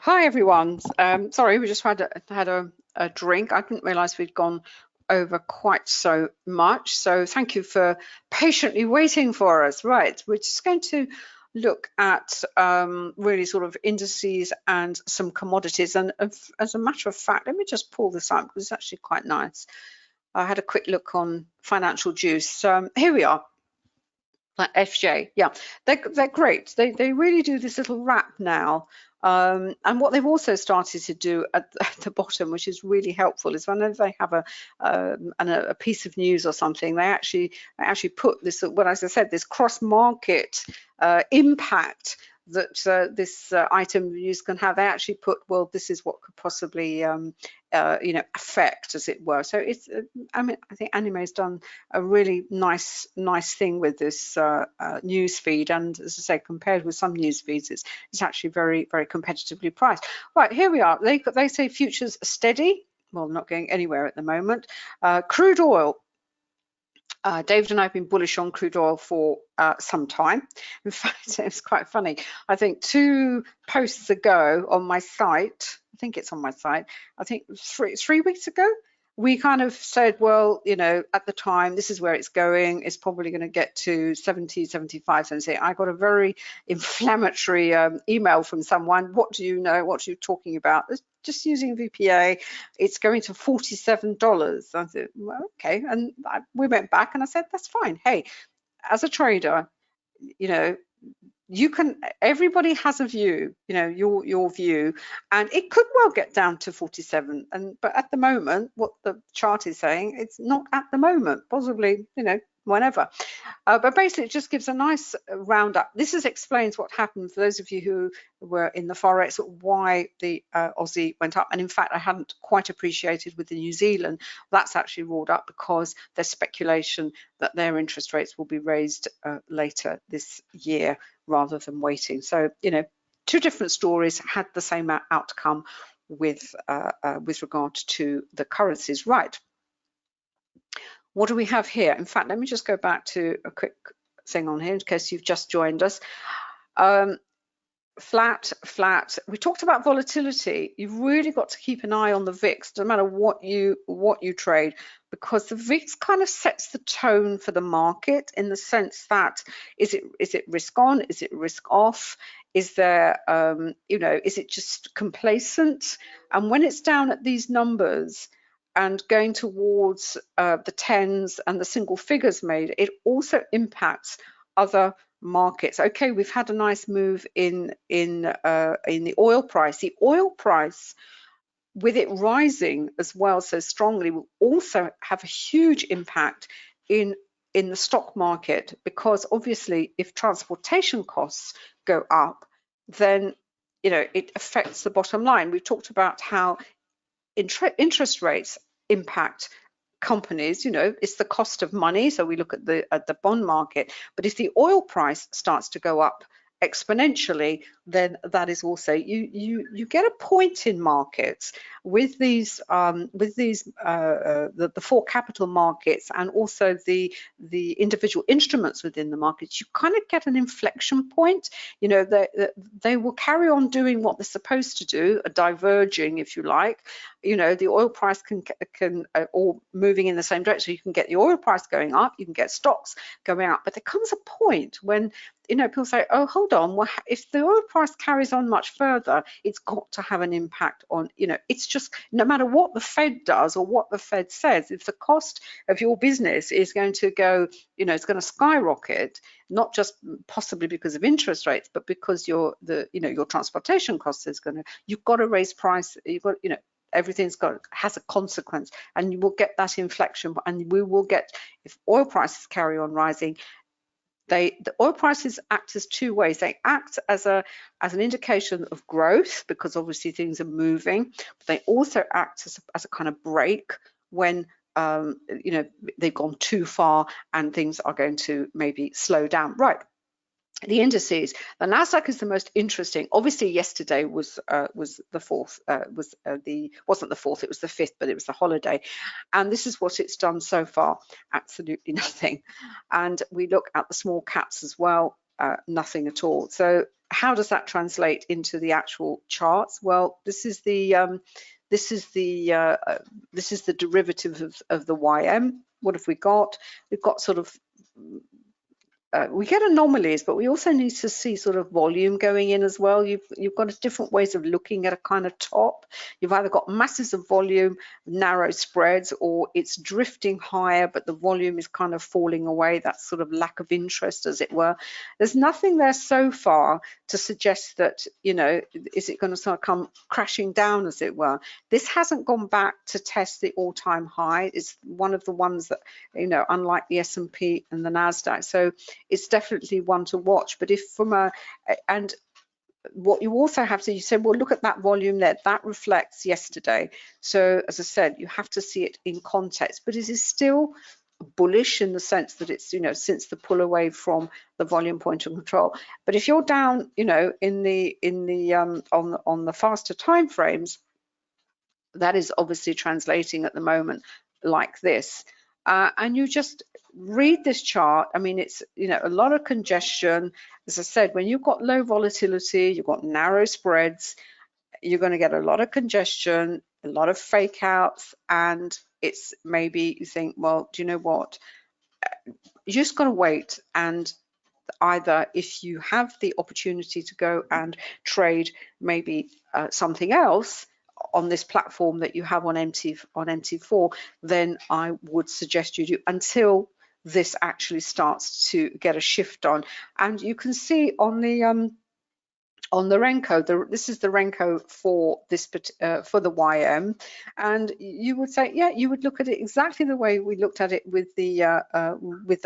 Hi everyone. Sorry, we just had a drink. I didn't realise we'd gone over quite so much. So thank you for patiently waiting for us. Right, we're just going to look at really sort of indices and some commodities. And as a matter of fact, let me just pull this up because it's actually quite nice. I had a quick look on Financial Juice. Here we are. Like FJ, yeah, they're great. They really do this little wrap now. And what they've also started to do at the bottom, which is really helpful, is whenever they have a piece of news or something, they actually put this, well, as I said, this cross-market impact that this item news can have. They actually put, well, this is what could possibly affect, as it were. So it's I mean, I think Anime's done a really nice thing with this news feed, and as I say, compared with some news feeds, it's actually very competitively priced. Right, here we are. They say futures are steady. Well, not going anywhere at the moment. Crude oil. David and I have been bullish on crude oil for some time. In fact, it's quite funny. I think 2 posts ago on my site, I think it's on my site, I think 3 weeks ago, we kind of said, well, you know, at the time, this is where it's going. It's probably going to get to 70, 75, 70. I got a very inflammatory email from someone. What do you know? What are you talking about? It's just using VPA. It's going to $47. I said, well, okay. And we went back and I said, that's fine. Hey, as a trader, you know, you can, everybody has a view, you know, your view, and it could well get down to 47, but at the moment what the chart is saying, it's not at the moment, possibly, you know, whenever. But basically it just gives a nice roundup. This explains what happened for those of you who were in the Forex, why the Aussie went up. And in fact, I hadn't quite appreciated with the New Zealand, that's actually roared up because there's speculation that their interest rates will be raised later this year rather than waiting. So, you know, 2 different stories had the same outcome with regard to the currencies. Right. What do we have here? In fact, let me just go back to a quick thing on here in case you've just joined us. Flat. We talked about volatility. You've really got to keep an eye on the VIX, no matter what you trade, because the VIX kind of sets the tone for the market in the sense that is it risk on? Is it risk off? Is there you know, is it just complacent? And when it's down at these numbers and going towards the tens and the single figures made, it also impacts other markets. Okay, we've had a nice move in the oil price. The oil price, with it rising as well so strongly, will also have a huge impact in the stock market, because obviously if transportation costs go up, then you know it affects the bottom line. We've talked about how interest rates impact companies. You know, it's the cost of money, so we look at the bond market, but if the oil price starts to go up exponentially, then that is also, you get a point in markets with these the 4 capital markets and also the individual instruments within the markets. You kind of get an inflection point. You know, they will carry on doing what they're supposed to do, diverging, if you like. You know, the oil price can all moving in the same direction. You can get the oil price going up, you can get stocks going up, but there comes a point when, you know, people say, oh, hold on, well, if the oil price carries on much further, it's got to have an impact on, you know, it's just no matter what the Fed does or what the Fed says, if the cost of your business is going to go, you know, it's going to skyrocket, not just possibly because of interest rates, but because your transportation cost is going to, you've got to raise price, you've got, you know, everything's has a consequence, and you will get that inflection, and we will get, if oil prices carry on rising, the oil prices act as 2 ways. They act as an indication of growth, because obviously things are moving, but they also act as a kind of break when you know, they've gone too far and things are going to maybe slow down. Right. The indices, the Nasdaq is the most interesting. Obviously, yesterday was the 4th, wasn't the 4th, it was the 5th, but it was the holiday, and this is what it's done so far: absolutely nothing. And we look at the small caps as well. nothing at all. So how does that translate into the actual charts? Well, this is the this is the derivative of the YM. What have we got? We've got sort of we get anomalies, but we also need to see sort of volume going in as well. You've got different ways of looking at a kind of top. You've either got masses of volume, narrow spreads, or it's drifting higher, but the volume is kind of falling away. That's sort of lack of interest, as it were. There's nothing there so far to suggest that, you know, is it going to sort of come crashing down, as it were. This hasn't gone back to test the all-time high. It's one of the ones that, you know, unlike the S&P and the NASDAQ. So it's definitely one to watch. But if from and what you also have to, you say, well, look at that volume there, that reflects yesterday. So as I said, you have to see it in context, but it is still bullish in the sense that it's, you know, since the pull away from the volume point of control. But if you're down, you know, in the on the faster time frames, that is obviously translating at the moment like this. And you just read this chart. I mean, it's, you know, a lot of congestion. As I said, when you've got low volatility, you've got narrow spreads, you're going to get a lot of congestion, a lot of fake outs, and it's maybe you think, well, do you know what? You just got to wait, and either if you have the opportunity to go and trade maybe something else on this platform that you have on MT4, then I would suggest you do until this actually starts to get a shift on. And you can see on the Renko, this is the Renko for this for the YM, and you would say, yeah, you would look at it exactly the way we looked at it with the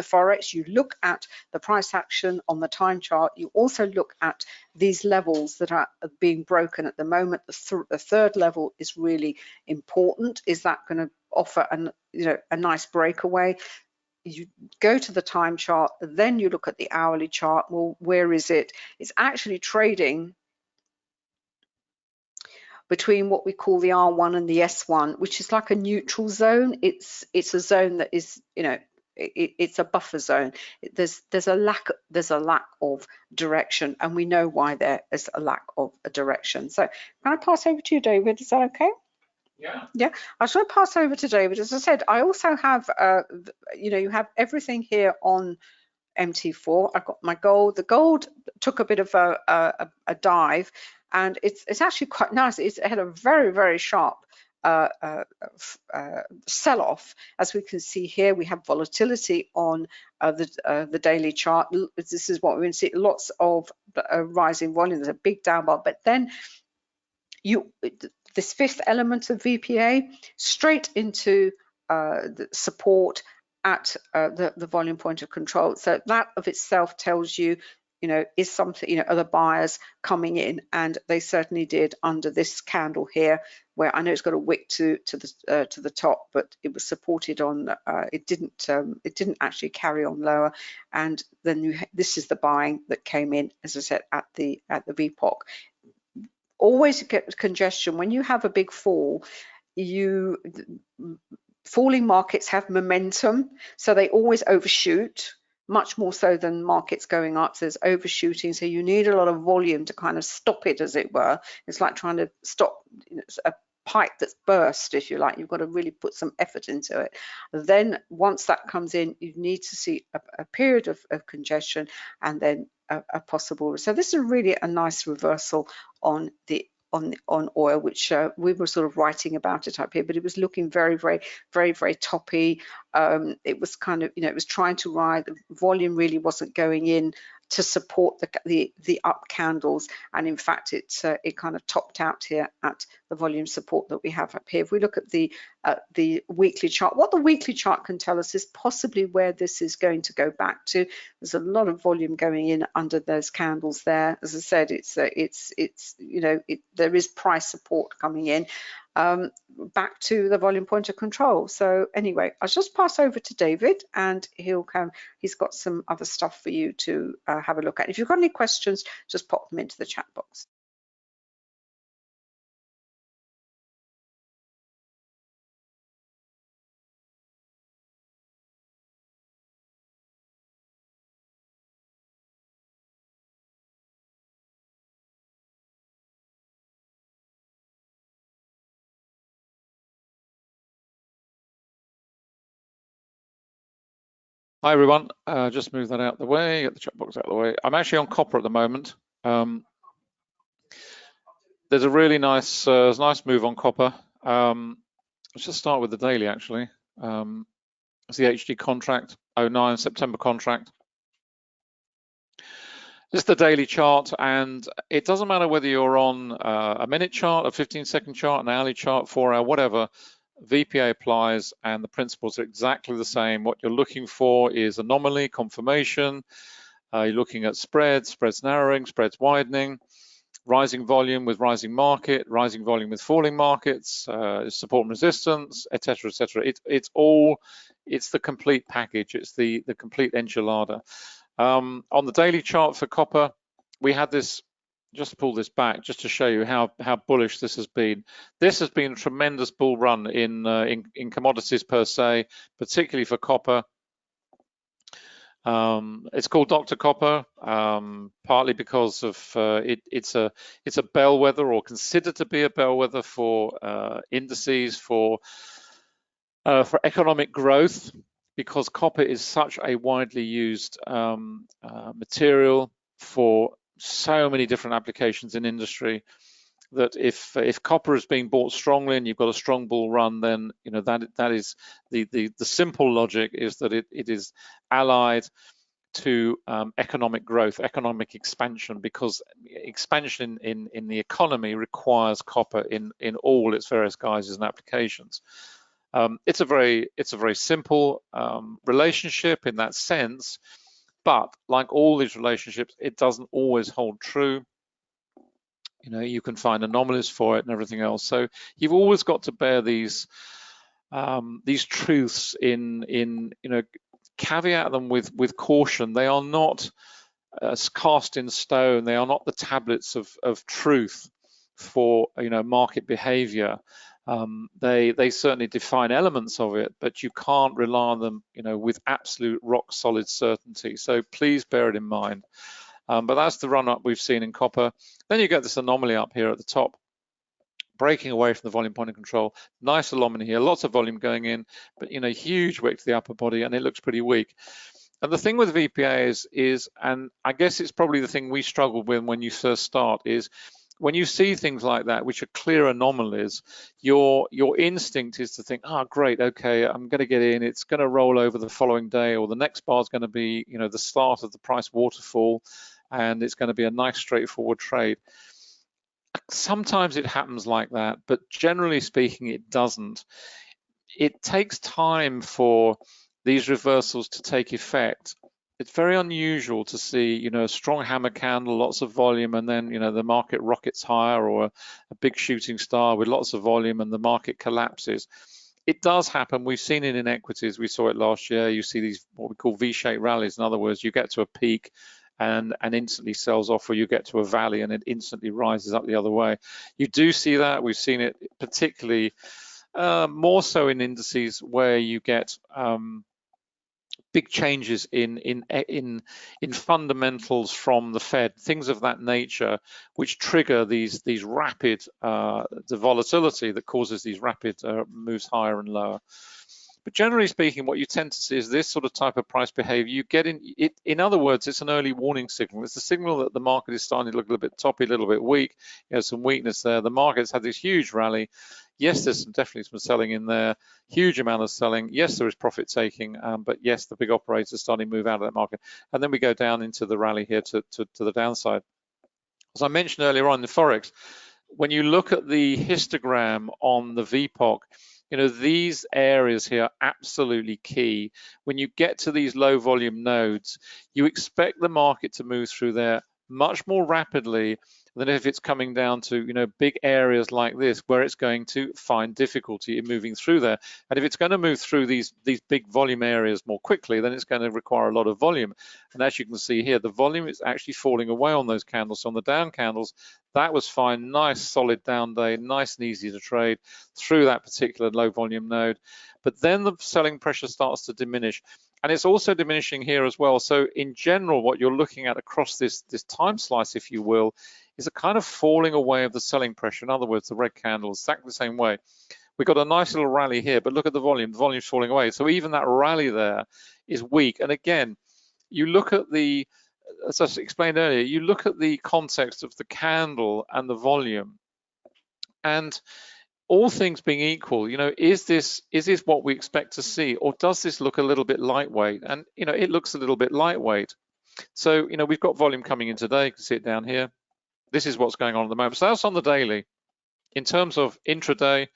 forex. You look at the price action on the time chart. You also look at these levels that are being broken at the moment. The third level is really important. Is that going to offer a nice breakaway? You go to the time chart, then you look at the hourly chart. Well, where is it? It's actually trading between what we call the R1 and the S1, which is like a neutral zone. It's a zone that is, you know, it's a buffer zone. There's a lack of direction, and we know why there is a lack of a direction. So can I pass over to you, David? Is that okay? Yeah, I just want to pass over to David. As I said, I also have, you know, you have everything here on MT4. I've got my gold. The gold took a bit of a dive, and it's actually quite nice. It had a very, very sharp sell-off. As we can see here, we have volatility on the daily chart. This is what we're going to see, lots of rising volume. There's a big down bar, but then this fifth element of VPA straight into the support at the volume point of control. So that of itself tells you, you know, is something, you know, other buyers coming in, and they certainly did under this candle here, where I know it's got a wick to the top, but it was supported on. It didn't actually carry on lower, and then this is the buying that came in, as I said, at the VPOC. Always get congestion when you have a big fall. Falling markets have momentum, so they always overshoot, much more so than markets going up. So there's overshooting, so you need a lot of volume to kind of stop it, as it were. It's like trying to stop, you know, a pipe that's burst, if you like. You've got to really put some effort into it. Then once that comes in, you need to see a period of congestion, and then a possible. So this is really a nice reversal on oil, which we were sort of writing about it up here, but it was looking very, very, very, very toppy. It was kind of, you know, it was trying to ride. The volume really wasn't going in to support the up candles, and in fact it kind of topped out here at the volume support that we have up here. If we look at the weekly chart, what the weekly chart can tell us is possibly where this is going to go back to. There's a lot of volume going in under those candles there. As I said, it's you know, there is price support coming in back to the volume point of control. So anyway, I'll just pass over to David, and he's got some other stuff for you to have a look at. If you've got any questions, just pop them into the chat box. Hi everyone, just move that out the way, get the chat box out the way. I'm actually on copper at the moment. There's a really nice move on copper. Let's just start with the daily actually. It's the HD contract, 09 September contract. This is the daily chart, and it doesn't matter whether you're on a minute chart, a 15-second chart, an hourly chart, 4-hour, whatever. VPA applies, and the principles are exactly the same. What you're looking for is anomaly, confirmation. You're looking at spreads narrowing, spreads widening, rising volume with rising market, rising volume with falling markets, support and resistance, etc., etc. It's the complete package. It's the complete enchilada. On the daily chart for copper, we had this. Just to pull this back, just to show you how bullish this has been. This has been a tremendous bull run in commodities per se, particularly for copper. It's called Dr. Copper, partly because of it's a bellwether, or considered to be a bellwether for indices for economic growth, because copper is such a widely used material for so many different applications in industry, that if copper is being bought strongly and you've got a strong bull run, then you know that is the simple logic is that it is allied to economic growth, economic expansion, because expansion in the economy requires copper in all its various guises and applications. It's a very simple relationship in that sense, but like all these relationships, it doesn't always hold true. You know, you can find anomalies for it and everything else. So you've always got to bear these truths in you know, caveat them with caution. They are not cast in stone. They are not the tablets of truth for, you know, market behavior. They certainly define elements of it, but you can't rely on them, you know, with absolute rock solid certainty. So please bear it in mind. But that's the run up we've seen in copper. Then you get this anomaly up here at the top, breaking away from the volume point of control. Nice anomaly here, lots of volume going in, but you know, huge wick to the upper body, and it looks pretty weak. And the thing with VPA is, and I guess it's probably the thing we struggled with when you first start, is when you see things like that, which are clear anomalies, your instinct is to think, oh, great, okay, I'm going to get in, it's going to roll over the following day, or the next bar is going to be, you know, the start of the price waterfall, and it's going to be a nice straightforward trade. Sometimes it happens like that, but generally speaking, it doesn't. It takes time for these reversals to take effect. It's very unusual to see, you know, a strong hammer candle, lots of volume, and then, you know, the market rockets higher, or a big shooting star with lots of volume and the market collapses. It does happen. We've seen it in equities. We saw it last year. You see these what we call V-shaped rallies. In other words, you get to a peak and instantly sells off, or you get to a valley and it instantly rises up the other way. You do see that. We've seen it particularly more so in indices where you get big changes in fundamentals from the Fed, things of that nature, which trigger these rapid the volatility that causes these rapid moves higher and lower. But generally speaking, what you tend to see is this sort of type of price behavior. You get in it. In other words, it's an early warning signal. It's a signal that the market is starting to look a little bit toppy, a little bit weak. You know, some weakness there. The market's had this huge rally. Yes, there's definitely some selling in there. Huge amount of selling. Yes, there is profit taking, but yes, the big operators are starting to move out of that market. And then we go down into the rally here to the downside. As I mentioned earlier on, the Forex, when you look at the histogram on the VPOC, you know, these areas here are absolutely key. When you get to these low volume nodes, you expect the market to move through there much more rapidly than if it's coming down to, you know, big areas like this, where it's going to find difficulty in moving through there. And if it's going to move through these big volume areas more quickly, then it's going to require a lot of volume. And as you can see here, the volume is actually falling away on those candles. So on the down candles, that was fine, nice solid down day, nice and easy to trade through that particular low volume node. But then the selling pressure starts to diminish. And it's also diminishing here as well. So in general, what you're looking at across this time slice, if you will, is a kind of falling away of the selling pressure. In other words, the red candle is exactly the same way. We got a nice little rally here, but look at the volume. The volume's falling away. So even that rally there is weak. And again, you look at the, as I explained earlier, you look at the context of the candle and the volume, and all things being equal, you know, is this what we expect to see, or does this look a little bit lightweight? And you know, it looks a little bit lightweight. So you know, we've got volume coming in today. You can see it down here. This is what's going on at the moment. So that's on the daily. In terms of intraday,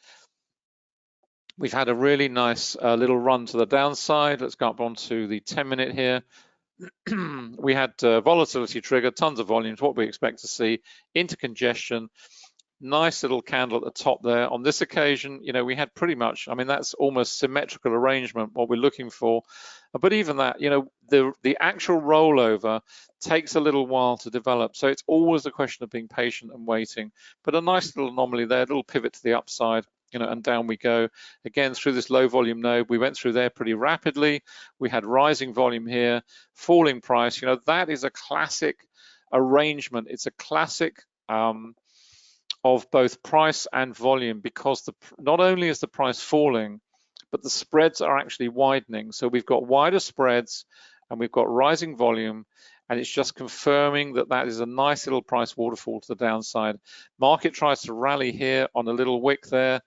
we've had a really nice little run to the downside. Let's go up onto the 10-minute here. We had volatility trigger, tons of volumes, what we expect to see, into congestion. Nice little candle at the top there. On this occasion, you know, we had pretty much, I mean, that's almost symmetrical arrangement, what we're looking for. But even that, you know, the actual rollover takes a little while to develop. So it's always a question of being patient and waiting. But a nice little anomaly there, a little pivot to the upside, you know, and down we go. Again, through this low volume node, we went through there pretty rapidly. We had rising volume here, falling price. You know, that is a classic arrangement. It's a classic of both price and volume, because not only is the price falling, but the spreads are actually widening. So we've got wider spreads and we've got rising volume, and it's just confirming that that is a nice little price waterfall to the downside. Market tries to rally here on a little wick there,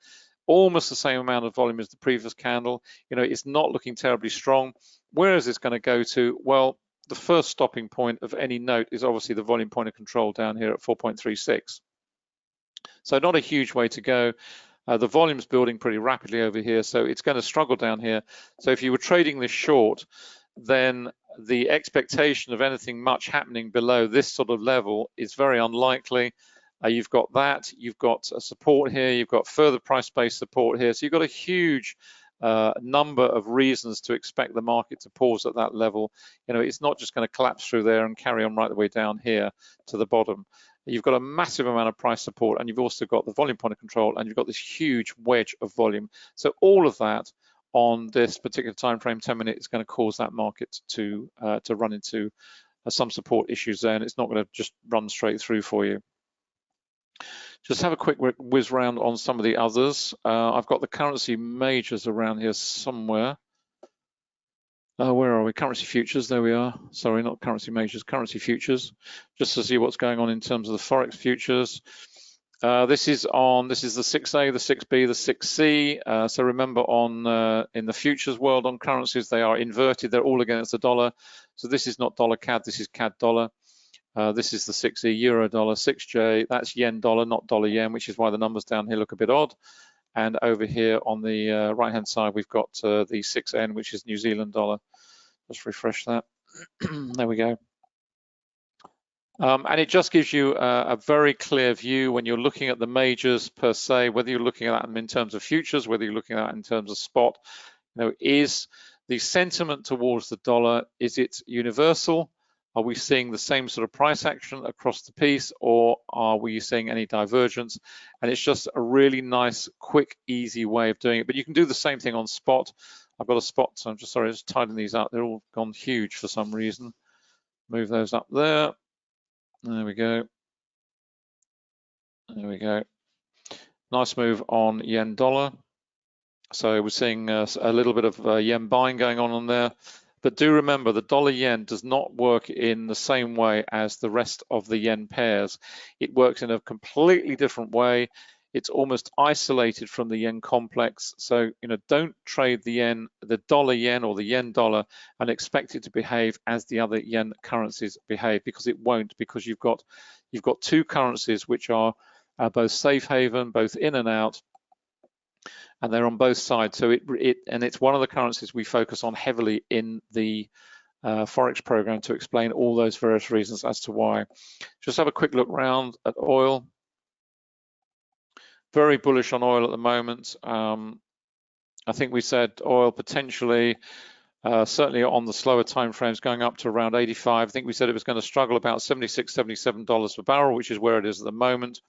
almost the same amount of volume as the previous candle. You know, it's not looking terribly strong. Where is this going to go to? Well, the first stopping point of any note is obviously the volume point of control down here at 4.36. So not a huge way to go. The volume's building pretty rapidly over here, so it's going to struggle down here. So if you were trading this short, then the expectation of anything much happening below this sort of level is very unlikely. You've got that, you've got a support here, you've got further price-based support here. So you've got a huge number of reasons to expect the market to pause at that level. You know, it's not just going to collapse through there and carry on right the way down here to the bottom. You've got a massive amount of price support, and you've also got the volume point of control, and you've got this huge wedge of volume. So all of that on this particular time frame, 10 minutes, is going to cause that market to run into some support issues there, and it's not going to just run straight through for you. Just have a quick whiz round on some of the others. I've got the currency majors around here somewhere. Where are we? Currency futures, there we are. Sorry, not currency majors, currency futures. Just to see what's going on in terms of the Forex futures. This is the 6A, the 6B, the 6C. So remember in the futures world on currencies, they are inverted. They're all against the dollar. So this is not dollar CAD, this is CAD dollar. This is the 6E euro dollar, 6J, that's yen dollar, not dollar yen, which is why the numbers down here look a bit odd. And over here on the right-hand side, we've got the 6N, which is New Zealand dollar. Let's refresh that. There we go. And it just gives you a very clear view when you're looking at the majors per se, whether you're looking at them in terms of futures, whether you're looking at it in terms of spot. You know, is the sentiment towards the dollar, is it universal? Are we seeing the same sort of price action across the piece, or are we seeing any divergence? And it's just a really nice, quick, easy way of doing it. But you can do the same thing on spot. I've got a spot, so I'm just sorry, just tidying these up. They're all gone huge for some reason. Move those up there. There we go. There we go. Nice move on yen dollar. So we're seeing a little bit of yen buying going on there. But do remember, the dollar yen does not work in the same way as the rest of the yen pairs. It works in a completely different way. It's almost isolated from the yen complex. So, you know, don't trade the dollar yen or the yen dollar and expect it to behave as the other yen currencies behave, because it won't, because you've got two currencies which are both safe haven, both in and out, and they're on both sides. So it's one of the currencies we focus on heavily in the Forex program to explain all those various reasons as to why. Just have a quick look round at oil. Very bullish on oil at the moment. I think we said oil potentially, certainly on the slower time frames, going up to around 85. I think we said it was going to struggle about $76, $77 per barrel, which is where it is at the moment.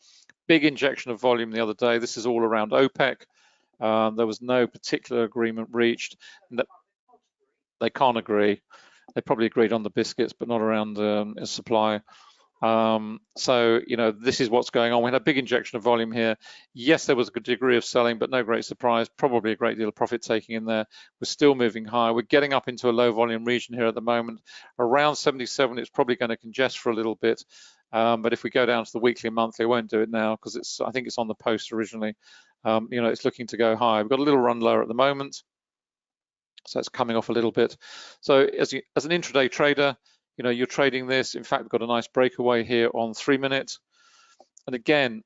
Big injection of volume the other day. This is all around OPEC. There was no particular agreement reached. They can't agree. They probably agreed on the biscuits, but not around supply. So, this is what's going on. We had a big injection of volume here. Yes, there was a good degree of selling, but no great surprise. Probably a great deal of profit taking in there. We're still moving higher. We're getting up into a low volume region here at the moment. Around 77, it's probably going to congest for a little bit. But if we go down to the weekly and monthly, I won't do it now because I think it's on the post originally. It's looking to go high. We've got a little run lower at the moment. So it's coming off a little bit. So as an intraday trader, you're trading this. In fact, we've got a nice breakaway here on 3 minutes. And again,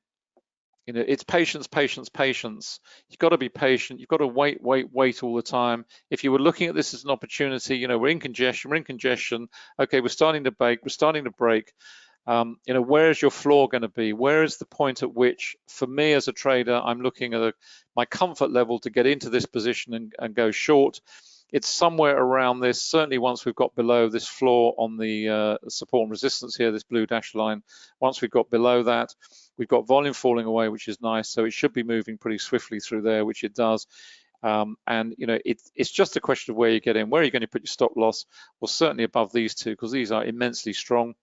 it's patience, patience, patience. You've got to be patient. You've got to wait all the time. If you were looking at this as an opportunity, we're in congestion. Okay, we're starting to break. Where is your floor going to be? Where is the point at which, for me as a trader, I'm looking at my comfort level to get into this position and go short? It's somewhere around this, certainly once we've got below this floor on the support and resistance here, this blue dashed line. Once we've got below that, we've got volume falling away, which is nice. So it should be moving pretty swiftly through there, which it does. It's just a question of where you get in. Where are you going to put your stop loss? Well, certainly above these two, because these are immensely strong.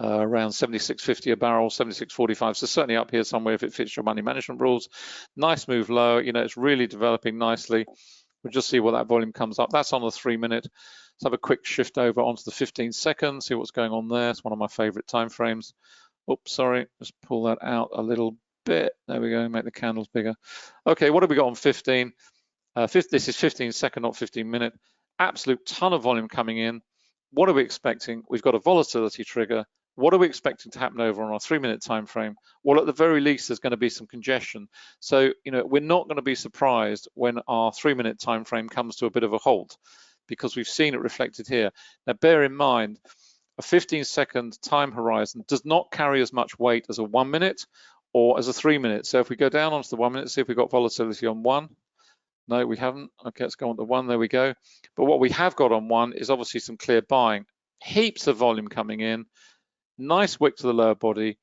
Around 76.50 a barrel, 76.45. So certainly up here somewhere if it fits your money management rules. Nice move lower. It's really developing nicely. We'll just see what that volume comes up. That's on the 3 minute. Let's have a quick shift over onto the 15 second, see what's going on there. It's one of my favorite time frames. Oops, sorry, just pull that out a little bit. There we go, make the candles bigger. Okay, what have we got on 15? This is 15 second, not 15 minute. Absolute ton of volume coming in. What are we expecting? We've got a volatility trigger. What are we expecting to happen over on our 3 minute time frame? Well, at the very least, there's going to be some congestion. So, we're not going to be surprised when our 3 minute time frame comes to a bit of a halt, because we've seen it reflected here. Now, bear in mind, a 15 second time horizon does not carry as much weight as a 1 minute or as a 3 minute. So if we go down onto the 1 minute, see if we've got volatility on 1. No, we haven't. Okay, let's go on to 1. There we go. But what we have got on 1 is obviously some clear buying. Heaps of volume coming in. Nice wick to the lower body.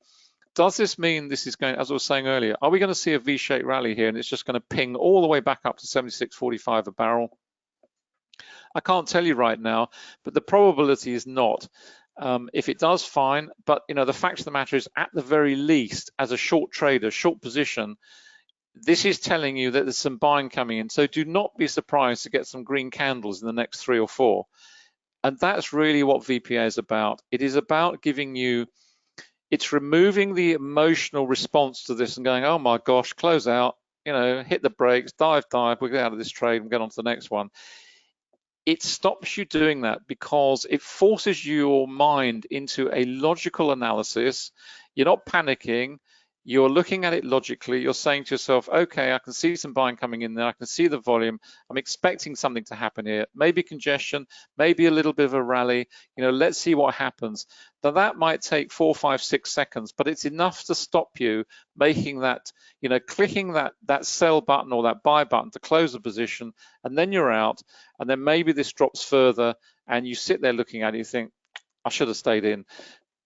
Does this mean this is going, as I was saying earlier, are we going to see a V-shaped rally here and it's just going to ping all the way back up to 76.45 a barrel? I can't tell you right now, but the probability is not. If it does, fine. But the fact of the matter is, at the very least, as a short trader, short position, this is telling you that there's some buying coming in. So do not be surprised to get some green candles in the next 3 or 4. And that's really what VPA is about. It is about giving you, it's removing the emotional response to this and going, oh my gosh, close out, hit the brakes, dive, we'll get out of this trade and get on to the next one. It stops you doing that because it forces your mind into a logical analysis. You're not panicking. You're looking at it logically. You're saying to yourself, okay, I can see some buying coming in there. I can see the volume. I'm expecting something to happen here. Maybe congestion, maybe a little bit of a rally. Let's see what happens. Now that might take 4, 5, 6 seconds, but it's enough to stop you making that, clicking that sell button or that buy button to close the position, and then you're out. And then maybe this drops further and you sit there looking at it, you think, I should have stayed in.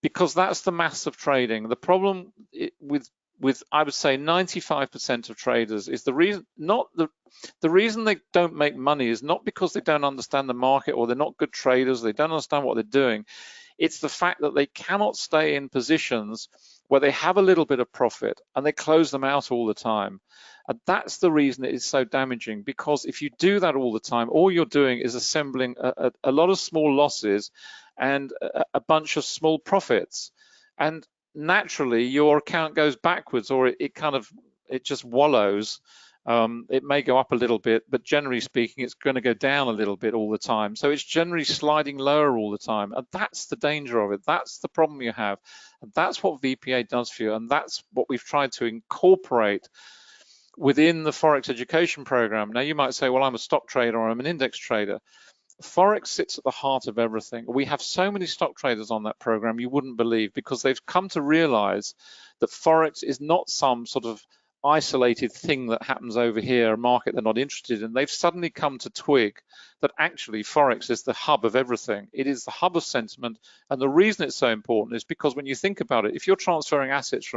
Because that's the maths of trading. The problem with I would say 95% of traders is the reason they don't make money is not because they don't understand the market or they're not good traders, they don't understand what they're doing. It's the fact that they cannot stay in positions where they have a little bit of profit and they close them out all the time. And that's the reason it is so damaging, because if you do that all the time, all you're doing is assembling a lot of small losses and a bunch of small profits. And naturally, your account goes backwards, or it just wallows. It may go up a little bit, but generally speaking, it's going to go down a little bit all the time. So it's generally sliding lower all the time. And that's the danger of it. That's the problem you have. And that's what VPA does for you. And that's what we've tried to incorporate within the Forex education program. Now, you might say, well, I'm a stock trader or I'm an index trader. Forex sits at the heart of everything. We have so many stock traders on that program you wouldn't believe, because they've come to realize that Forex is not some sort of isolated thing that happens over here, a market they're not interested in. They've suddenly come to twig that actually Forex is the hub of everything. It is the hub of sentiment. And the reason it's so important is because when you think about it, if you're transferring assets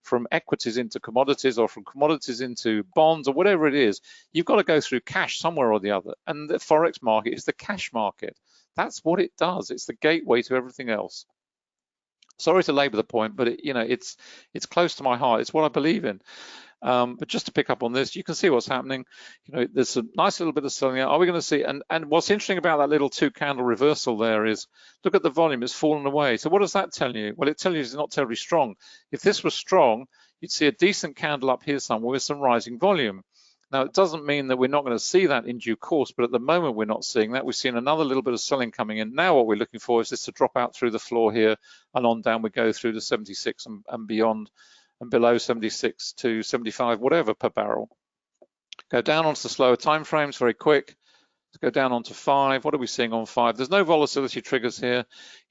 from equities into commodities or from commodities into bonds or whatever it is, you've got to go through cash somewhere or the other. And the Forex market is the cash market. That's what it does. It's the gateway to everything else. Sorry to labour the point, but it's close to my heart. It's what I believe in. But just to pick up on this, you can see what's happening. There's a nice little bit of selling out. Are we going to see? And what's interesting about that little 2-candle reversal there is, look at the volume, it's fallen away. So what does that tell you? Well, it tells you it's not terribly strong. If this was strong, you'd see a decent candle up here somewhere with some rising volume. Now, it doesn't mean that we're not going to see that in due course, but at the moment we're not seeing that. We've seen another little bit of selling coming in. Now what we're looking for is this to drop out through the floor here, and on down we go through to 76 and beyond, and below 76 to 75, whatever per barrel. Go down onto the slower time frames, very quick. Let's go down onto 5. What are we seeing on 5? There's no volatility triggers here.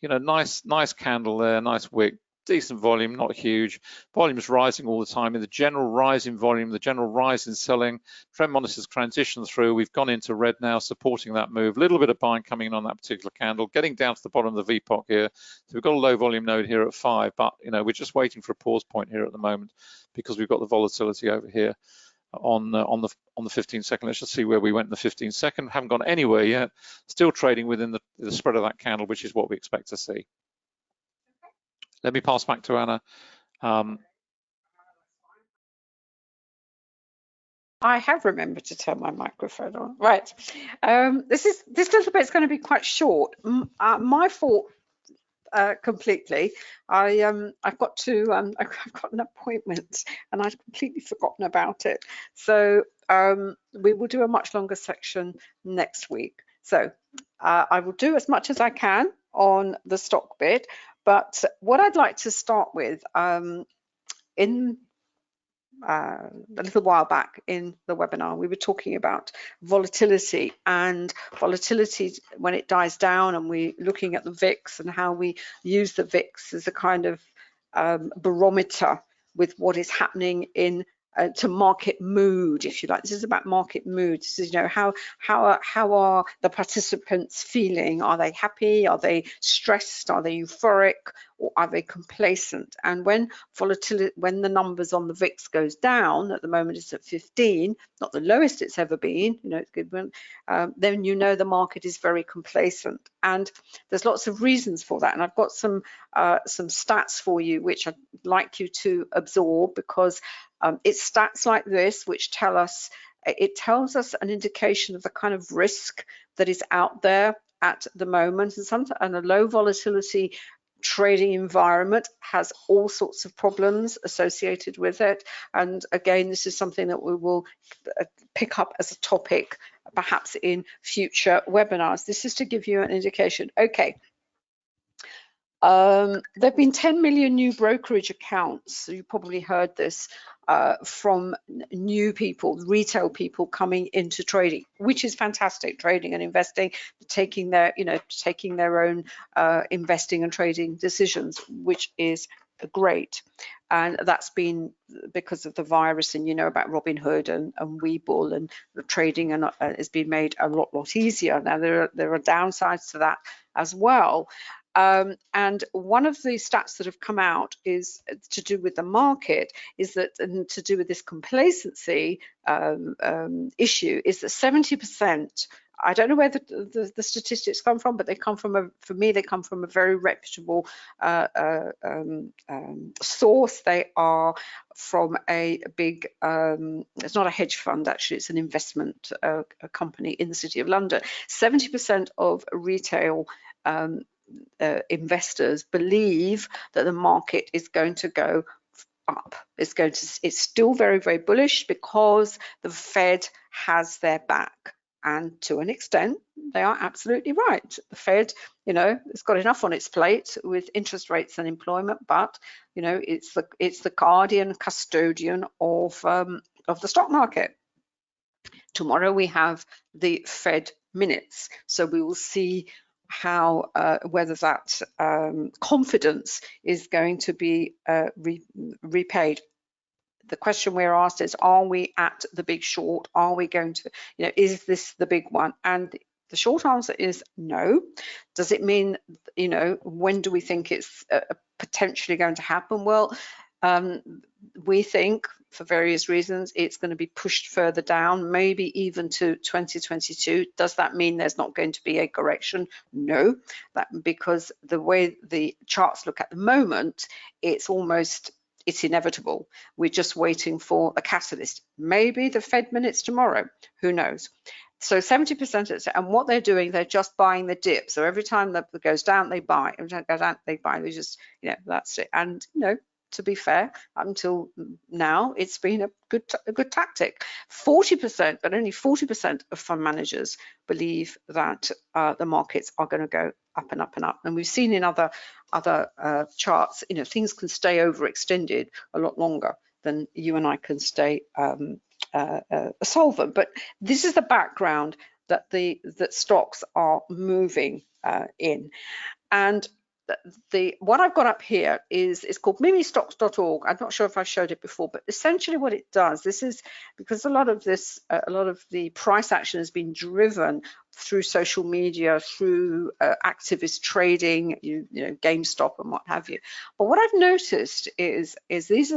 Nice candle there, nice wick. Decent volume, not huge. Volume is rising all the time. In the general rise in volume, the general rise in selling, trend monitors transition through. We've gone into red now, supporting that move. A little bit of buying coming in on that particular candle, getting down to the bottom of the VPOC here. So we've got a low volume node here at 5, but we're just waiting for a pause point here at the moment because we've got the volatility over here on the 15-second. Let's just see where we went in the 15-second. Haven't gone anywhere yet. Still trading within the spread of that candle, which is what we expect to see. Let me pass back to Anna. I have remembered to turn my microphone on. Right. This little bit's going to be quite short. My fault completely. I've got an appointment and I'd completely forgotten about it. So we will do a much longer section next week. So I will do as much as I can on the stock bit. But what I'd like to start with, in a little while back in the webinar, we were talking about volatility, and volatility when it dies down, and we're looking at the VIX and how we use the VIX as a kind of barometer with what is happening in to market mood, if you like. This is about market mood. This is, how are the participants feeling? Are they happy? Are they stressed? Are they euphoric? Or are they complacent? And when the numbers on the VIX goes down, at the moment it's at 15, not the lowest it's ever been, it's good one, then the market is very complacent. And there's lots of reasons for that. And I've got some stats for you, which I'd like you to absorb, because it's stats like this which tells us an indication of the kind of risk that is out there at the moment. And a low volatility trading environment has all sorts of problems associated with it. And again, this is something that we will pick up as a topic perhaps in future webinars. This is to give you an indication. Okay. There have been 10 million new brokerage accounts. You probably heard this from new people, retail people coming into trading, which is fantastic. Trading and investing, taking their own investing and trading decisions, which is great. And that's been because of the virus, and about Robinhood and Webull, and the trading and has been made a lot easier. Now there are downsides to that as well. And one of the stats that have come out is to do with the market, and to do with this complacency issue, is that 70%, I don't know where the statistics come from, but they come from for me, they come from a very reputable source. They are from a big, it's not a hedge fund, actually, it's an investment company in the City of London. 70% of retail investors believe that the market is going to go up. It's still very, very bullish because the Fed has their back. And to an extent, they are absolutely right. The Fed, it's got enough on its plate with interest rates and employment, but it's the guardian, custodian of the stock market. Tomorrow we have the Fed minutes, so we will see how whether that confidence is going to be repaid. The question we're asked is, are we at the big short? Are we going to, is this the big one? And the short answer is no. Does it mean, when do we think it's potentially going to happen? Well, we think for various reasons, it's going to be pushed further down, maybe even to 2022. Does that mean there's not going to be a correction? No, because the way the charts look at the moment, it's inevitable. We're just waiting for a catalyst. Maybe the Fed minutes tomorrow, who knows? So 70%, and what they're doing, they're just buying the dip. So every time that goes down, they buy. Every time it goes down, they buy. They just, that's it. And, to be fair, up until now, it's been a good tactic. 40%, but only 40% of fund managers believe that the markets are going to go up and up and up. And we've seen in other charts, things can stay overextended a lot longer than you and I can stay solvent. But this is the background that stocks are moving in. And what I've got up here is called mimistocks.org. I'm not sure if I showed it before, but essentially what it does, this is because a lot of the price action has been driven through social media, through activist trading, GameStop and what have you. But what I've noticed is this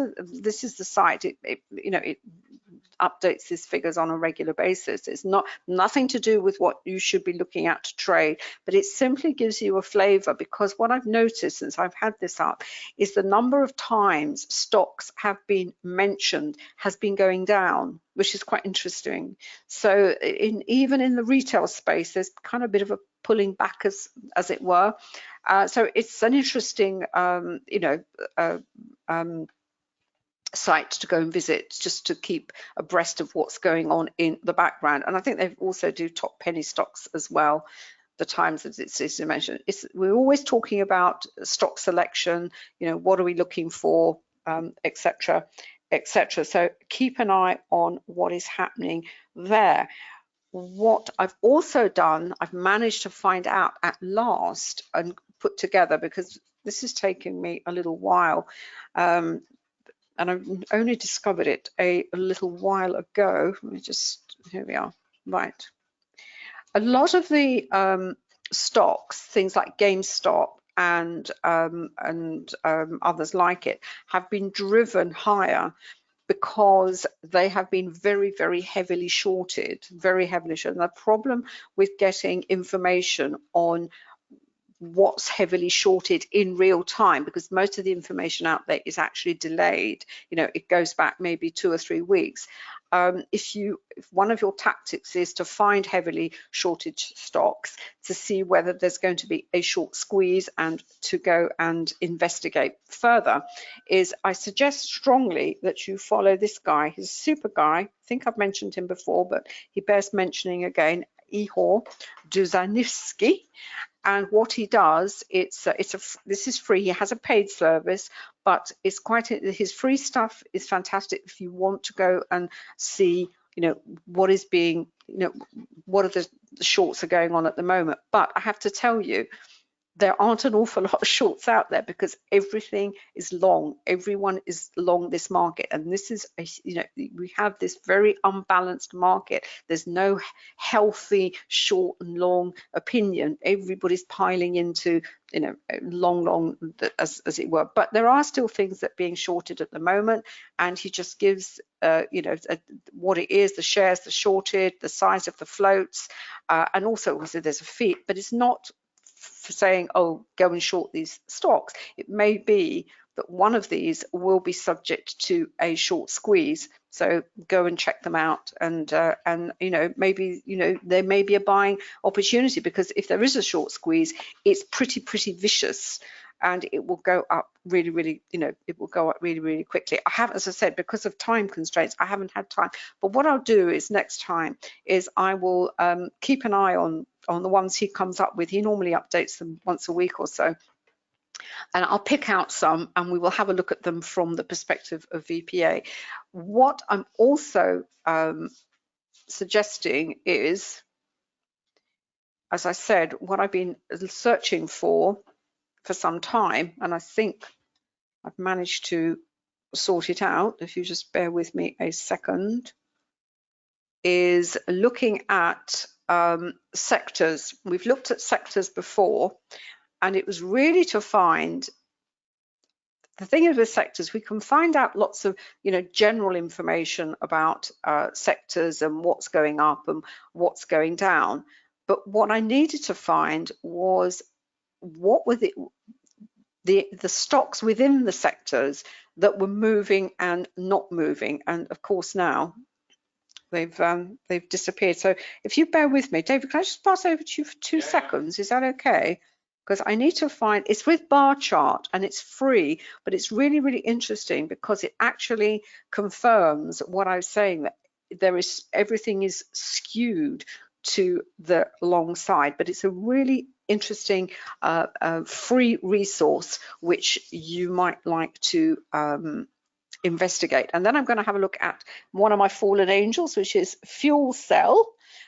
is the site. It updates these figures on a regular basis. It's nothing to do with what you should be looking at to trade, but it simply gives you a flavor, because what I've noticed since I've had this up is the number of times stocks have been mentioned has been going down, which is quite interesting. So even in the retail space, there's kind of a bit of a pulling back, as it were. So it's an interesting, site to go and visit, just to keep abreast of what's going on in the background. And I think they also do top penny stocks as well, the times that it's mentioned. We're always talking about stock selection, what are we looking for, etc., etc. So keep an eye on what is happening there. What I've also done, I've managed to find out at last and put together, because this has taken me a little while, and I've only discovered it a little while ago. Let me here we are, right. A lot of the stocks, things like GameStop and others like it, have been driven higher because they have been very, very heavily shorted, very heavily shorted. And the problem with getting information on what's heavily shorted in real time, because most of the information out there is actually delayed, it goes back maybe 2 or 3 weeks. If one of your tactics is to find heavily shorted stocks to see whether there's going to be a short squeeze and to go and investigate further, I suggest strongly that you follow this guy. He's a super guy. I think I've mentioned him before, but he bears mentioning again, Ihor Duzanivsky. And what he does, this is free. He has a paid service, but it's his free stuff is fantastic if you want to go and see, what is being, what are the shorts are going on at the moment. But I have to tell you, there aren't an awful lot of shorts out there, because everything is long. Everyone is long this market, and this is we have this very unbalanced market. There's no healthy short and long opinion. Everybody's piling into long as it were. But there are still things that are being shorted at the moment, and he just gives what it is, the shares, the shorted, the size of the floats, and also obviously there's a fee, but it's not for saying, oh, go and short these stocks. It may be that one of these will be subject to a short squeeze, so go and check them out, and maybe there may be a buying opportunity, because if there is a short squeeze, it's pretty vicious, and it will go up really, it will go up really quickly. I haven't, as I said, because of time constraints, I haven't had time. But what I'll do is next time is I will keep an eye on the ones he comes up with. He normally updates them once a week or so. And I'll pick out some, and we will have a look at them from the perspective of VPA. What I'm also suggesting is, as I said, what I've been searching for some time, and I think I've managed to sort it out, if you just bear with me a second, is looking at sectors. We've looked at sectors before, and it was really to find the thing is with sectors, we can find out lots of, general information about sectors and what's going up and what's going down. But what I needed to find was what were the stocks within the sectors that were moving and not moving. And of course now they've disappeared. So if you bear with me, David, can I just pass over to you for 2 seconds? Is that okay? Because I need to find, it's with bar chart and it's free, but it's really, really interesting because it actually confirms what I was saying, that everything is skewed to the long side, but it's a really interesting free resource which you might like to investigate. And then I'm going to have a look at one of my fallen angels, which is Fuel Cell,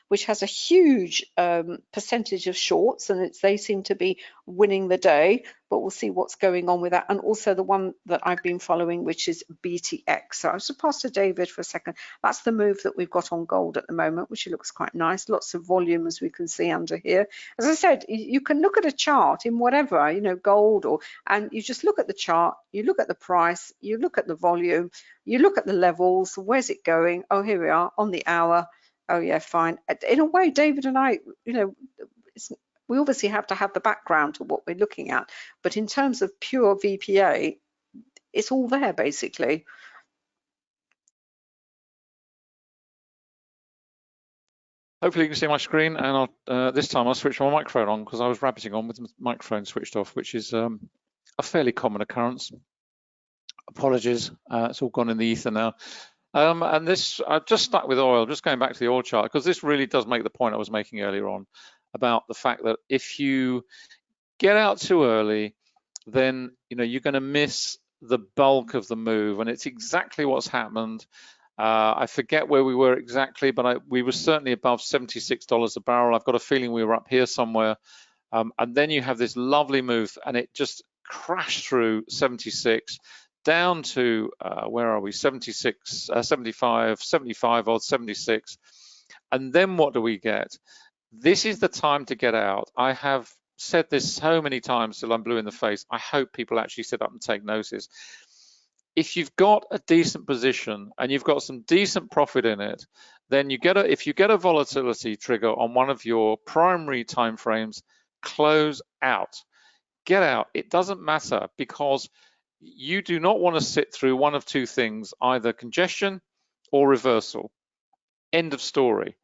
which has a huge percentage of shorts, and they seem to be winning the day, but we'll see what's going on with that. And also the one that I've been following, which is BTX. So I'll just pass to David for a second. That's the move that we've got on gold at the moment, which looks quite nice. Lots of volume, as we can see under here. As I said, you can look at a chart in whatever, gold, and you just look at the chart, you look at the price, you look at the volume, you look at the levels, where's it going? Oh, here we are on the hour. Oh yeah, fine. In a way, David and I, we obviously have to have the background to what we're looking at, but in terms of pure VPA, it's all there basically. Hopefully you can see my screen, and this time I'll switch my microphone on because I was rabbiting on with the microphone switched off, which is a fairly common occurrence. Apologies, it's all gone in the ether now. And this, I've just stuck with oil, just going back to the oil chart, because this really does make the point I was making earlier on about the fact that if you get out too early, then you're going to miss the bulk of the move, and it's exactly what's happened. I forget where we were exactly, but we were certainly above $76 a barrel. I've got a feeling we were up here somewhere. And then you have this lovely move, and it just crashed through 76 down to where are we? 76, 75, 75 or 76. And then what do we get? This is the time to get out. I have said this so many times till I'm blue in the face. I hope people actually sit up and take notice. If you've got a decent position and you've got some decent profit in it, then if you get a volatility trigger on one of your primary timeframes, close out. Get out. It doesn't matter, because you do not want to sit through one of two things, either congestion or reversal. End of story.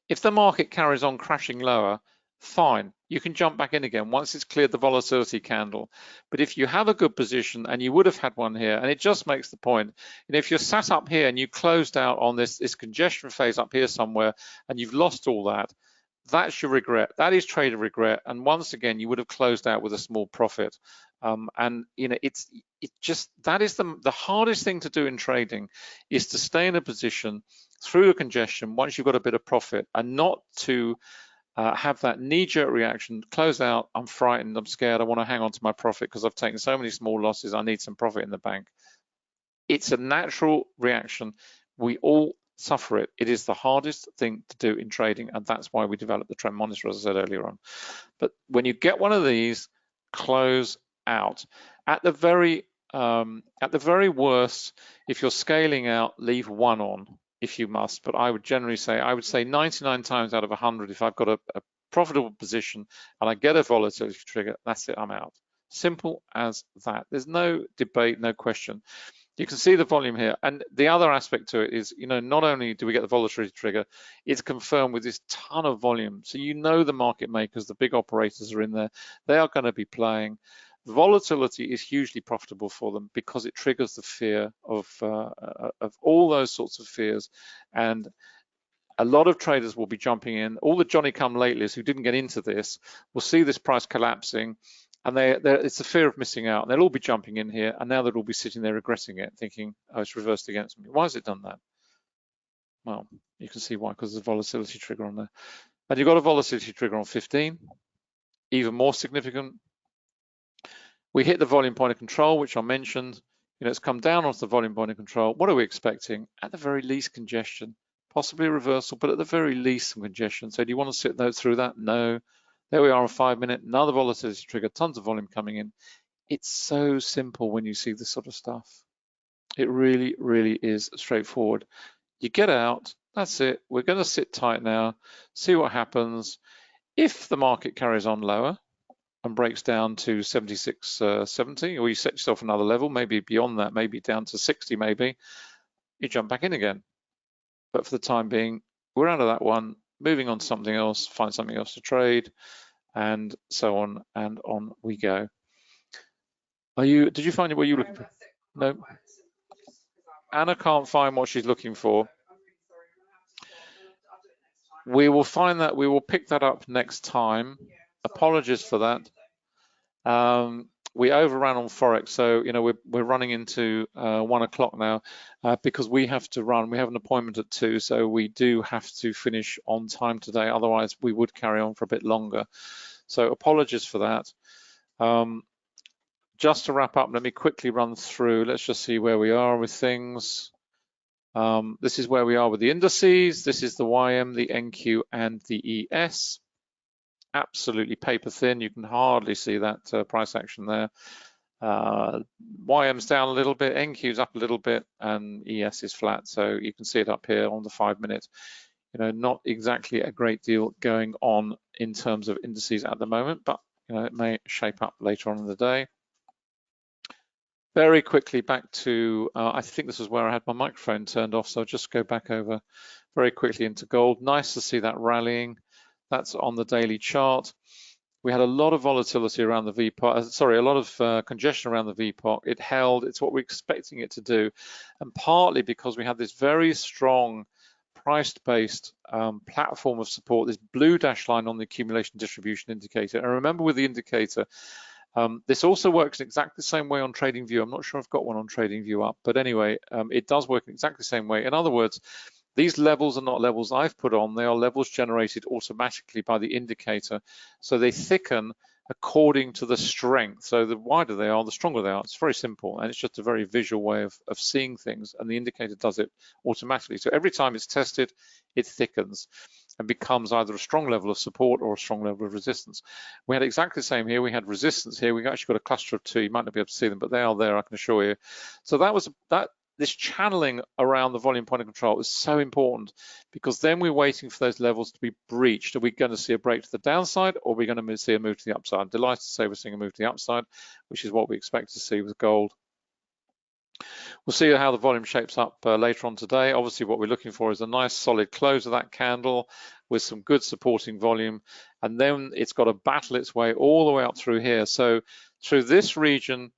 If the market carries on crashing lower, fine, you can jump back in again once it's cleared the volatility candle. But if you have a good position, and you would have had one here, and it just makes the point, if you're sat up here and you closed out on this congestion phase up here somewhere, and you've lost all that, that's your regret. That is trader regret. And once again, you would have closed out with a small profit. And that is the hardest thing to do in trading, is to stay in a position through a congestion once you've got a bit of profit, and not to have that knee-jerk reaction, close out, I'm frightened, I'm scared, I want to hang on to my profit because I've taken so many small losses, I need some profit in the bank. It's a natural reaction. We all suffer it. It is the hardest thing to do in trading, and that's why we developed the trend monitor, as I said earlier on. But when you get one of these, close out. At the very worst, if you're scaling out, leave one on if you must. But I would generally say, 99 times out of 100, if I've got a profitable position and I get a volatility trigger, that's it, I'm out. Simple as that. There's no debate, no question. You can see the volume here. And the other aspect to it is, not only do we get the volatility trigger, it's confirmed with this ton of volume. So the market makers, the big operators are in there. They are going to be playing. Volatility is hugely profitable for them because it triggers the fear of all those sorts of fears. And a lot of traders will be jumping in. All the Johnny-come-latelys who didn't get into this will see this price collapsing, and it's the fear of missing out. And they'll all be jumping in here, and now they'll all be sitting there regretting it, thinking, oh, it's reversed against me. Why has it done that? Well, you can see why, because there's a volatility trigger on there. And you've got a volatility trigger on 15, even more significant. We hit the volume point of control, which I mentioned. It's come down onto the volume point of control. What are we expecting? At the very least, congestion, possibly a reversal, but at the very least, some congestion. So do you want to sit through that? No. There we are on 5 minute, another volatility trigger, tons of volume coming in. It's so simple when you see this sort of stuff. It really, really is straightforward. You get out, that's it. We're going to sit tight now, see what happens. If the market carries on lower and breaks down to 76.70, or you set yourself another level, maybe beyond that, maybe down to 60 maybe, you jump back in again. But for the time being, we're out of that one, moving on to something else, find something else to trade, and so on and on we go. Did you find what you were looking for? No. Anna can't find what she's looking for. We will find that, we will pick that up next time. Apologies for that. We overran on Forex, so we're running into 1 o'clock now because we have to run. We have an appointment at 2, so we do have to finish on time today. Otherwise, we would carry on for a bit longer. So apologies for that. Just to wrap up, let me quickly run through. Let's just see where we are with things. This is where we are with the indices. This is the YM, the NQ, and the ES. Absolutely paper thin. You can hardly see that price action there. YM's down a little bit, NQ's up a little bit, and ES is flat. So you can see it up here on the 5 minute. Not exactly a great deal going on in terms of indices at the moment, but it may shape up later on in the day. Very quickly back to, I think this is where I had my microphone turned off, so I'll just go back over very quickly into gold. Nice to see that rallying. That's on the daily chart. We had a lot of volatility around the VPOC, a lot of congestion around the VPOC. It held, it's what we're expecting it to do, and partly because we had this very strong price-based platform of support, this blue dash line on the accumulation distribution indicator. And remember with the indicator, this also works exactly the same way on TradingView. I'm not sure I've got one on TradingView up, but anyway, it does work exactly the same way. In other words, these levels are not levels I've put on, they are levels generated automatically by the indicator. So they thicken according to the strength. So the wider they are, the stronger they are. It's very simple, and it's just a very visual way of seeing things, and the indicator does it automatically. So every time it's tested, it thickens and becomes either a strong level of support or a strong level of resistance. We had exactly the same here. We had resistance here. We've actually got a cluster of 2. You might not be able to see them, but they are there, I can assure you. So this channeling around the volume point of control is so important, because then we're waiting for those levels to be breached. Are we going to see a break to the downside, or are we going to see a move to the upside? I'm delighted to say we're seeing a move to the upside, which is what we expect to see with gold. We'll see how the volume shapes up later on today. Obviously, what we're looking for is a nice solid close of that candle with some good supporting volume, and then it's got to battle its way all the way up through here. So through this region,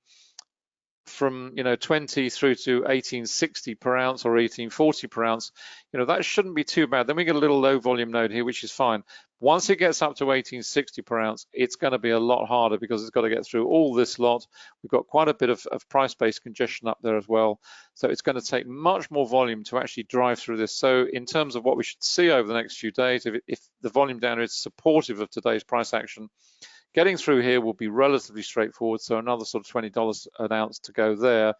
from 20 through to 1860 per ounce or 1840 per ounce, that shouldn't be too bad. Then we get a little low volume node here, which is fine. Once it gets up to 1860 per ounce, it's going to be a lot harder, because it's got to get through all this lot. We've got quite a bit of price-based congestion up there as well. So it's going to take much more volume to actually drive through this. So in terms of what we should see over the next few days, if the volume down is supportive of today's price action, getting through here will be relatively straightforward. So another sort of $20 an ounce to go there.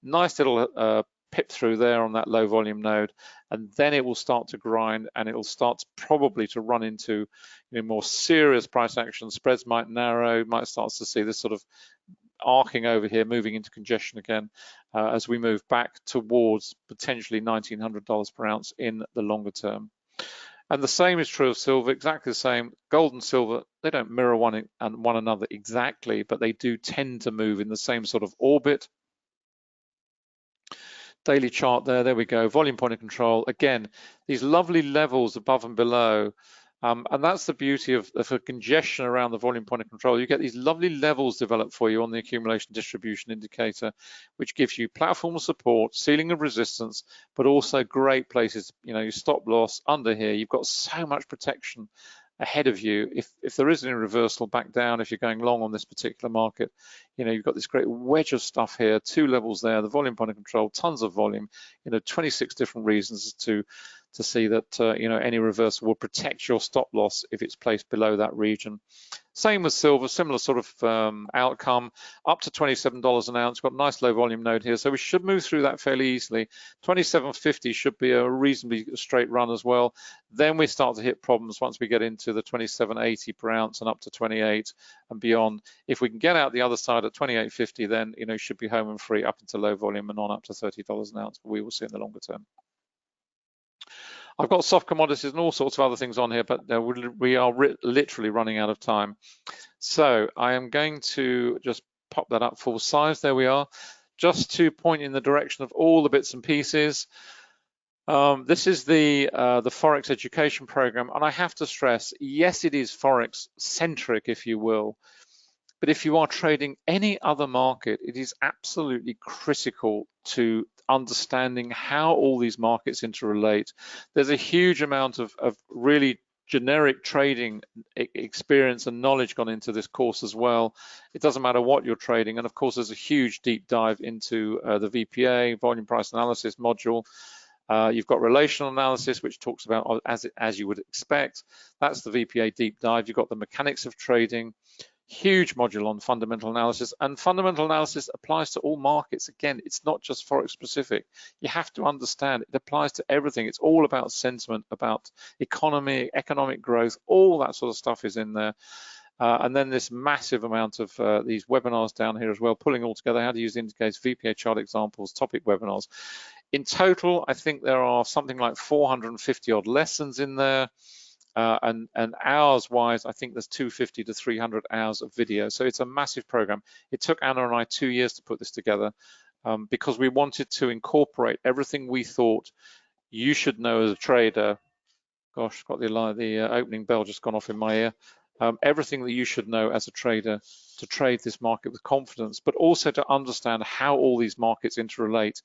Nice little pip through there on that low volume node, and then it will start to grind, and it will start probably to run into more serious price action. Spreads might narrow, might start to see this sort of arcing over here, moving into congestion again as we move back towards potentially $1,900 per ounce in the longer term. And the same is true of silver, exactly the same. Gold and silver, they don't mirror one another exactly, but they do tend to move in the same sort of orbit. Daily chart there we go. Volume point of control. Again, these lovely levels above and below. And that's the beauty of a congestion around the volume point of control. You get these lovely levels developed for you on the accumulation distribution indicator, which gives you platform support, ceiling of resistance, but also great places, your stop loss under here. You've got so much protection ahead of you. If there is any reversal back down, if you're going long on this particular market, you've got this great wedge of stuff here, 2 levels there, the volume point of control, tons of volume, 26 different reasons to to see that any reversal will protect your stop loss if it's placed below that region. Same with silver, similar sort of outcome, up to $27 an ounce. Got a nice low volume node here, so we should move through that fairly easily. 27.50 should be a reasonably straight run as well. Then we start to hit problems once we get into the 27.80 per ounce and up to 28 and beyond. If we can get out the other side at 28.50, then should be home and free up into low volume and on up to $30 an ounce. But we will see in the longer term. I've got soft commodities and all sorts of other things on here, but we are literally running out of time. So I am going to just pop that up full size. There we are. Just to point in the direction of all the bits and pieces. This is the Forex education program, and I have to stress, yes, it is Forex centric, if you will. But if you are trading any other market, it is absolutely critical to understanding how all these markets interrelate. There's a huge amount of really generic trading experience and knowledge gone into this course as well. It doesn't matter what you're trading. And of course, there's a huge deep dive into the VPA, volume price analysis module. You've got relational analysis, which talks about as you would expect. That's the VPA deep dive. You've got the mechanics of trading. Huge module on fundamental analysis, and fundamental analysis applies to all markets. Again, it's not just Forex specific. You have to understand it applies to everything. It's all about sentiment, about economy, economic growth, all that sort of stuff is in there. And then this massive amount of these webinars down here as well, pulling all together, how to use indicators, VPA chart examples, topic webinars. In total, I think there are something like 450 odd lessons in there. And hours wise, I think there's 250 to 300 hours of video. So it's a massive program. It took Anna and I 2 years to put this together because we wanted to incorporate everything we thought you should know as a trader. Gosh, got the opening bell just gone off in my ear. Everything that you should know as a trader to trade this market with confidence, but also to understand how all these markets interrelate.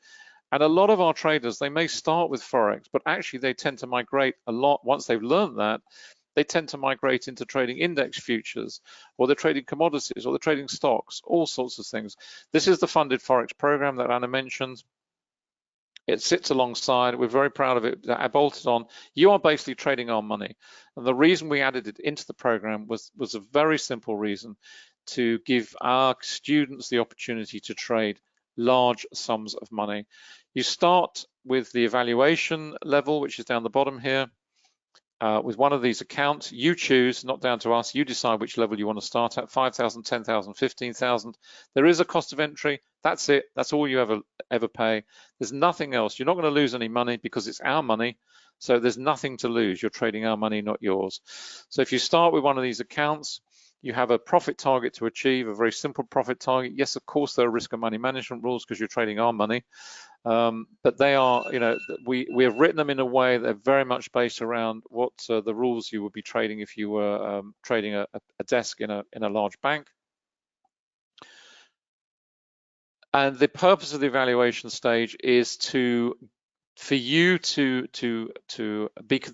And a lot of our traders, they may start with Forex, but actually they tend to migrate a lot. Once they've learned that, they tend to migrate into trading index futures, or they're trading commodities, or they're trading stocks, all sorts of things. This is the funded Forex program that Anna mentioned. It sits alongside. We're very proud of it. I bolted on. You are basically trading our money. And the reason we added it into the program was a very simple reason, to give our students the opportunity to trade large sums of money. You start with the evaluation level, which is down the bottom here, with one of these accounts. You choose, not down to us, you decide which level you want to start at, 5,000, 10,000, 15,000. There is a cost of entry. That's it. That's all you ever pay. There's nothing else. You're not going to lose any money because it's our money. So there's nothing to lose. You're trading our money, not yours. So if you start with one of these accounts, you have a profit target to achieve, a very simple profit target. Yes, of course, there are risk and money management rules because you're trading our money. But they are, we have written them in a way they're very much based around what the rules you would be trading if you were trading a desk in a large bank. And the purpose of the evaluation stage is for you to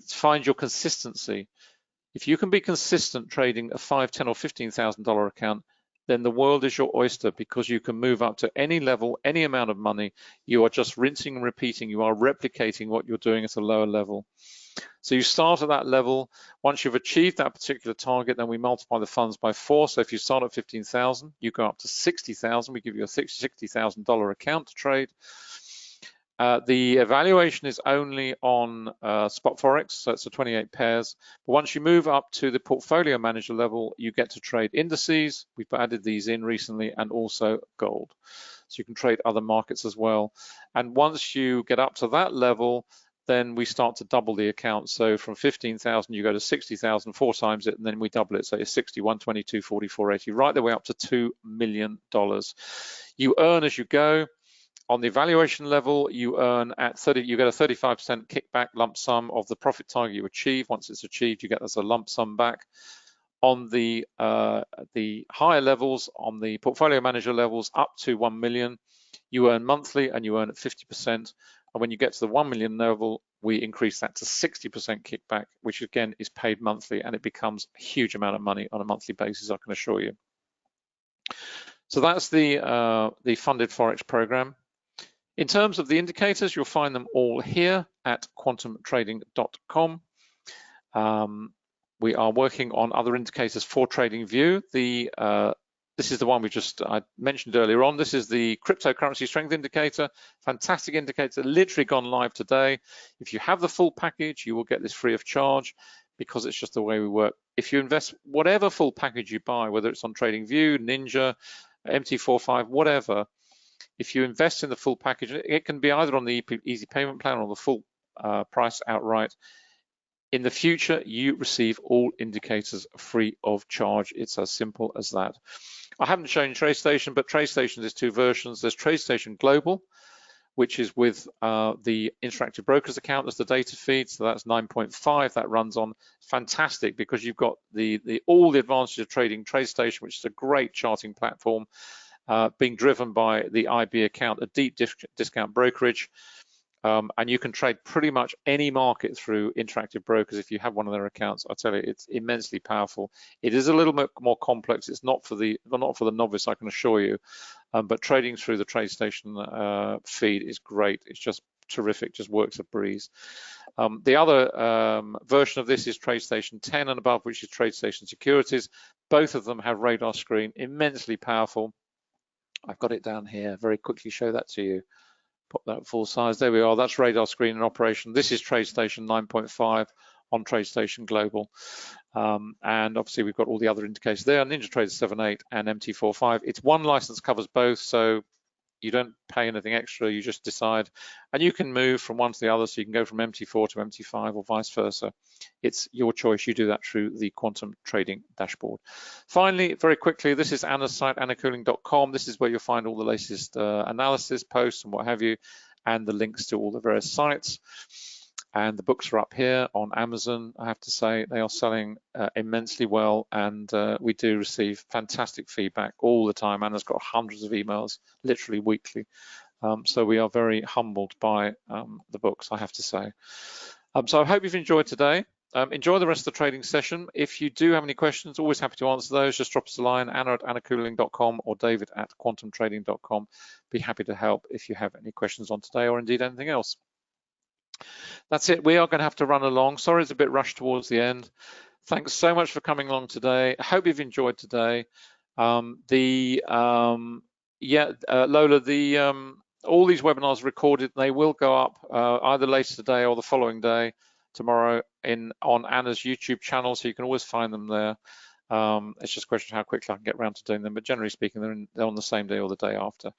find your consistency. If you can be consistent trading a $5,000, $10,000, or $15,000 account, then the world is your oyster, because you can move up to any level, any amount of money. You are just rinsing and repeating. You are replicating what you're doing at a lower level. So you start at that level. Once you've achieved that particular target, then we multiply the funds by 4. So if you start at 15,000, you go up to 60,000. We give you a $60,000 account to trade. The evaluation is only on spot Forex, so it's a 28 pairs. But once you move up to the portfolio manager level, you get to trade indices. We've added these in recently, and also gold. So you can trade other markets as well. And once you get up to that level, then we start to double the account. So from 15,000, you go to 60,000, 4 times it, and then we double it. So it's 60, 122, 44, 80, right the way up to $2 million. You earn as you go. On the evaluation level, you earn at 30. You get a 35% kickback lump sum of the profit target you achieve. Once it's achieved, you get as a lump sum back. On the higher levels, on the portfolio manager levels, up to 1 million, you earn monthly, and you earn at 50%. And when you get to the 1 million level, we increase that to 60% kickback, which again is paid monthly, and it becomes a huge amount of money on a monthly basis, I can assure you. So that's the funded Forex program. In terms of the indicators, you'll find them all here, quantumtrading.com. We are working on other indicators for TradingView. This is the one I mentioned earlier on. This is the cryptocurrency strength indicator. Fantastic indicator, literally gone live today. If you have the full package, you will get this free of charge because it's just the way we work. If you invest whatever full package you buy, whether it's on TradingView, Ninja, MT45, whatever, if you invest in the full package, it can be either on the easy payment plan or the full price outright. In the future, you receive all indicators free of charge. It's as simple as that. I haven't shown you TradeStation, but TradeStation is 2 versions. There's TradeStation Global, which is with the Interactive Brokers account as the data feed. So that's 9.5. That runs on fantastic because you've got all the advantages of trading TradeStation, which is a great charting platform, being driven by the IB account, a deep discount brokerage. And you can trade pretty much any market through Interactive Brokers if you have one of their accounts. I tell you, it's immensely powerful. It is a little bit more complex. It's not for the novice, I can assure you. But trading through the TradeStation feed is great. It's just terrific. Just works a breeze. The other version of this is TradeStation 10 and above, which is TradeStation Securities. Both of them have radar screen, immensely powerful. I've got it down here. Very quickly show that to you. Pop that full size. There we are. That's radar screen in operation. This is TradeStation 9.5 on TradeStation Global. And obviously we've got all the other indicators there, NinjaTrader 7.8 and MT45. It's one license covers both, so you don't pay anything extra, you just decide. And you can move from one to the other, so you can go from MT4 to MT5 or vice versa. It's your choice. You do that through the Quantum Trading dashboard. Finally, very quickly, this is Anna's site, annacooling.com. This is where you'll find all the latest analysis, posts and what have you, and the links to all the various sites. And the books are up here on Amazon. I have to say they are selling immensely well, and we do receive fantastic feedback all the time. Anna's got hundreds of emails, literally weekly. So we are very humbled by the books, I have to say. So I hope you've enjoyed today. Enjoy the rest of the trading session. If you do have any questions, always happy to answer those. Just drop us a line, anna@annacooling.com or david@quantumtrading.com. Be happy to help if you have any questions on today or indeed anything else. That's it. We are going to have to run along. Sorry, it's a bit rushed towards the end. Thanks so much for coming along today. I hope you've enjoyed today. Lola, all these webinars recorded. They will go up either later today or the following day, tomorrow, on Anna's YouTube channel, so you can always find them there. It's just a question of how quickly I can get around to doing them, but generally speaking, they're on the same day or the day after.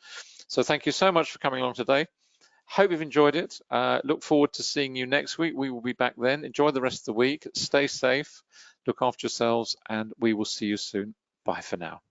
So thank you so much for coming along today. Hope you've enjoyed it. Look forward to seeing you next week. We will be back then. Enjoy the rest of the week. Stay safe, look after yourselves, and we will see you soon. Bye for now.